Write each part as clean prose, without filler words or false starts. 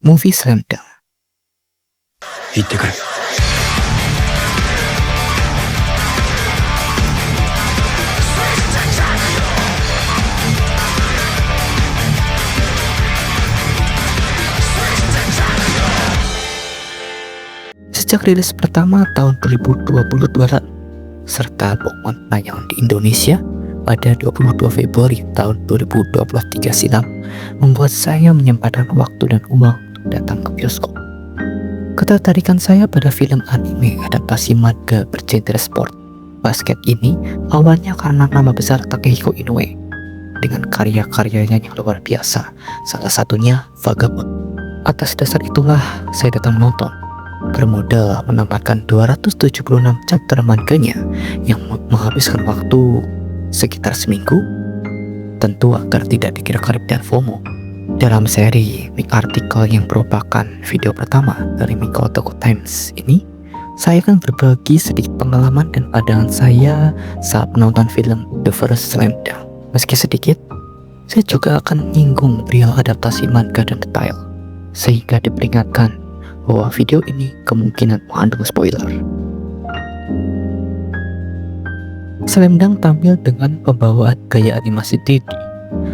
Movie Slam Dunk. 行ってくる。 Sejak rilis pertama tahun 2022 lalu, serta pengumuman tayang di Indonesia pada 22 Februari tahun 2023 silam, membuat saya menyempatkan waktu dan uang untuk datang ke bioskop. Ketertarikan saya pada film anime adaptasi manga bergenre sport basket ini awalnya karena nama besar Takehiko Inoue dengan karya-karyanya yang luar biasa, salah satunya Vagabond. Atas dasar itulah saya datang menonton, bermodal menamatkan 276 chapter manganya yang menghabiskan waktu sekitar seminggu, tentu agar tidak dikira karib dan FOMO. Dalam seri Mik artikel yang merupakan video pertama dari Miko Toko Times ini, saya akan berbagi sedikit pengalaman dan pandangan saya saat menonton film The First Slam Dunk. Meski sedikit, saya juga akan menyinggung perihal adaptasi manga dan detail, sehingga diperingatkan bahwa video ini kemungkinan mengandung spoiler. Slam Dunk tampil dengan pembawaan gaya animasi 3D.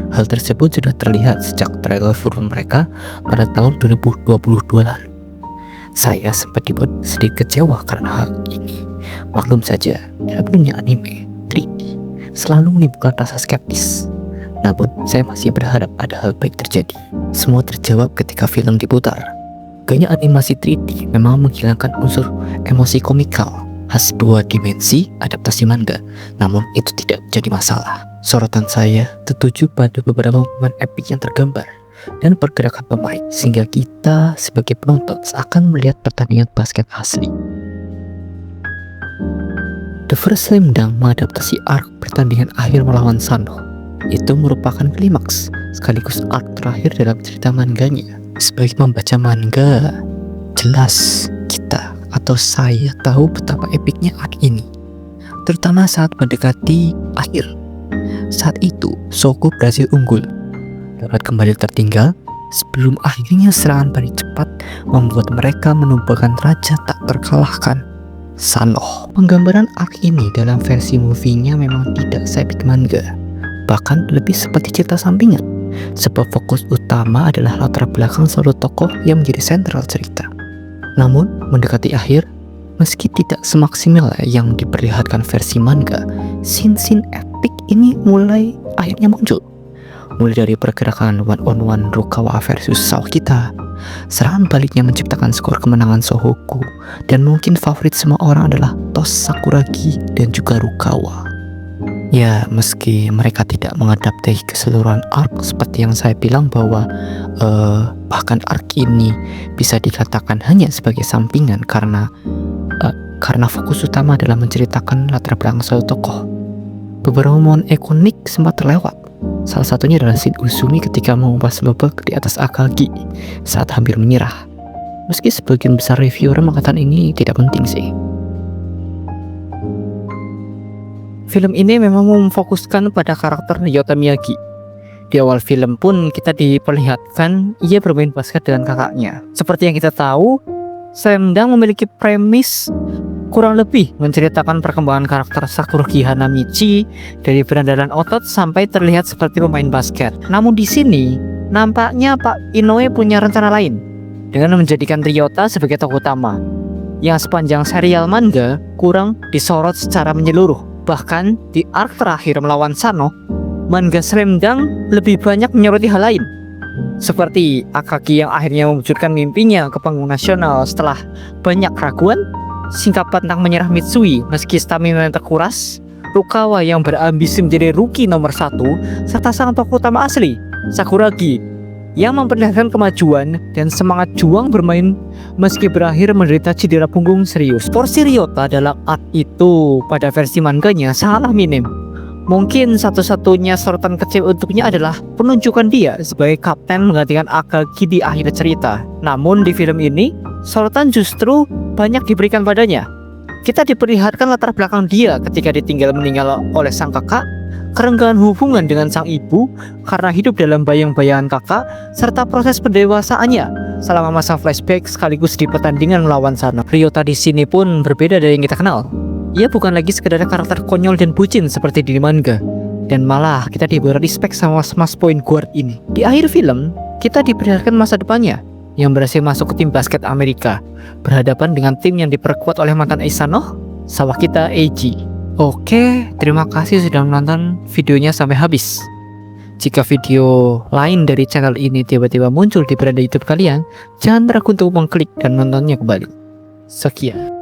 Hal tersebut sudah terlihat sejak trailer film mereka pada tahun 2022 lalu. Saya sempat dibuat sedikit kecewa karena hal ini. Maklum saja, dalam dunia anime 3D selalu menimbulkan rasa skeptis. Namun, saya masih berharap ada hal baik terjadi. Semua terjawab ketika film diputar. Gaya animasi 3D memang menghilangkan unsur emosi komikal khas dua dimensi adaptasi manga, namun itu tidak menjadi masalah. Sorotan saya tertuju pada beberapa momen epik yang tergambar dan pergerakan pemain, sehingga kita sebagai penonton seakan melihat pertandingan basket asli. The First Slam Dunk mengadaptasi arc pertandingan akhir melawan Sano. Itu merupakan klimaks sekaligus arc terakhir dalam cerita manganya. Sebagai membaca manga, jelas kita atau saya tahu betapa epiknya arc ini, terutama saat mendekati akhir. Saat itu, Sogo berhasil unggul, dapat kembali tertinggal sebelum akhirnya serangan balik cepat membuat mereka menumpahkan raja tak terkalahkan, Sanoh. Penggambaran arc ini dalam versi movie-nya memang tidak seepik manga, bahkan lebih seperti cerita sampingan, sebab fokus utama adalah latar belakang seluruh tokoh yang menjadi sentral cerita. Namun, mendekati akhir, meski tidak semaksimal yang diperlihatkan versi manga, scene-scene epic ini mulai akhirnya muncul. Mulai dari pergerakan one-on-one Rukawa versus Saokita, serangan baliknya menciptakan skor kemenangan Sohoku, dan mungkin favorit semua orang adalah Tos Sakuragi dan juga Rukawa. Ya, meski mereka tidak mengadaptasi keseluruhan arc seperti yang saya bilang bahwa bahkan arc ini bisa dikatakan hanya sebagai sampingan karena fokus utama adalah menceritakan latar belakang suatu tokoh. Beberapa momen ikonik sempat terlewat. Salah satunya adalah scene Uzumi ketika mengupas bebek di atas Akagi saat hampir menyerah. Meski sebagian besar reviewer mengatakan ini tidak penting sih. Film ini memang memfokuskan pada karakter Ryota Miyagi. Di awal film pun kita diperlihatkan ia bermain basket dengan kakaknya. Seperti yang kita tahu, Slam Dunk memiliki premis kurang lebih menceritakan perkembangan karakter Sakurugi Hanamichi dari berandalan otot sampai terlihat seperti pemain basket. Namun di sini nampaknya Pak Inoue punya rencana lain dengan menjadikan Ryota sebagai tokoh utama yang sepanjang serial manga kurang disorot secara menyeluruh. Bahkan di arc terakhir melawan Sano, manga Slam Dunk lebih banyak menyoroti hal lain, seperti Akagi yang akhirnya mewujudkan mimpinya ke panggung nasional setelah banyak keraguan, sikap pantang menyerah Mitsui meski stamina terkuras, Rukawa yang berambisi menjadi rookie nomor 1, serta sang tokoh utama asli, Sakuragi, yang memperlihatkan kemajuan dan semangat juang bermain meski berakhir menderita cedera punggung serius. Porsi Ryota dalam arc itu pada versi manganya sangatlah minim. Mungkin satu-satunya sorotan kecil untuknya adalah penunjukan dia sebagai kapten menggantikan Akagi di akhir cerita. Namun di film ini, sorotan justru banyak diberikan padanya. Kita diperlihatkan latar belakang dia ketika ditinggal meninggal oleh sang kakak, kerenggangan hubungan dengan sang ibu karena hidup dalam bayang-bayangan kakak, serta proses pendewasaannya selama masa flashback sekaligus di pertandingan melawan Sanoh. Ryota di sini pun berbeda dari yang kita kenal. Ia bukan lagi sekedar karakter konyol dan bucin seperti di manga, dan malah kita diberi respect sama Smash Point Guard ini. Di akhir film, kita diperlihatkan masa depannya yang berhasil masuk ke tim basket Amerika, berhadapan dengan tim yang diperkuat oleh mantan Ace Sanoh, Sawakita Eiji. Oke, terima kasih sudah menonton videonya sampai habis. Jika video lain dari channel ini tiba-tiba muncul di beranda YouTube kalian, jangan ragu untuk mengklik dan menontonnya kembali. Sekian.